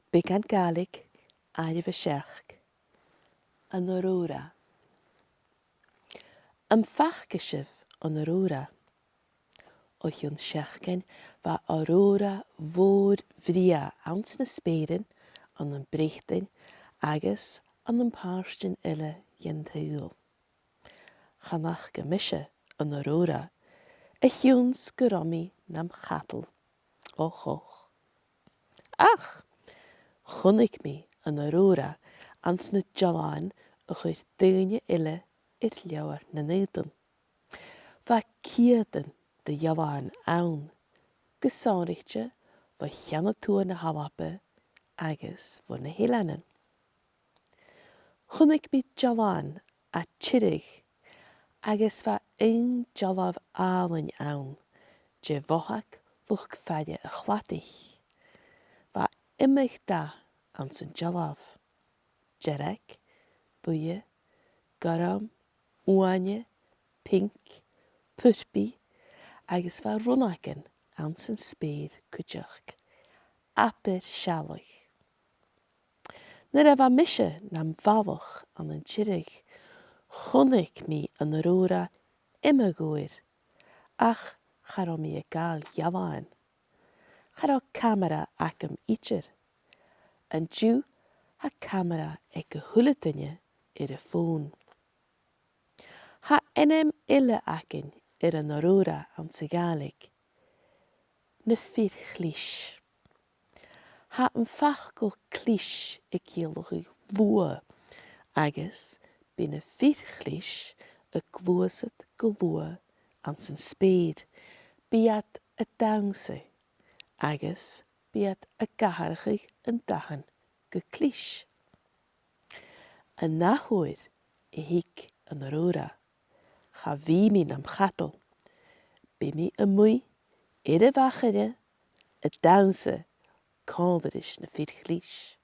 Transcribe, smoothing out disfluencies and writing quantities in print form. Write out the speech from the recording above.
Beagan Gàidhlig, airh seach, an Aurora. Am faca sibh an Aurora. O chionn seachdain va Aurora mhòr bhríagha ans na speuran an Breatainn agus an pàirtean eile t-saoghal. Chunnaic go mise an Aurora, chionns go raibh nam chadal ó choch. Ach, Chunnaic mí an Aurora ans na dealbhan a chuir daoine eile Leabhar na Aodann. Va ceudan de dealbhan ann, go sáinnigte va cheannaitúir na h-Alba agus va na h-eileanan. Chunnaic mí dealbhan a Tiree agus va dealbh Aodann ann, de bhóthach Luchd Faire a chladach. Va imich da ans an dealbh. Tiree, buie, garam, uaine, pink, purpi, agus va runnagan ans an spéir cuideach. Aber sealach. Na raibh mise nam bhavach an Tiree, Chunnaic mí an Aurora imigúir, ach chará mí a gáil dealbhan. Chará camera acam itir, an dú ha camera ag go thuailteanne ar a fón. Ha eile acin ar an Aurora an sa Gàidhlig, na Fir Chlis. Ha an fachcail Chlis ag céalach lua, agus bí na Fir Chlis a glúasad go lua an san spéir, bíad a daoine, agus bíad a gaharchaigh an dahan go Chlis. An nachhuir I hic an Aurora, cha bhí mí nam chadal, bí mí a mui, ar a bhachaire, a daoine, cáidiris na Fir Chlis.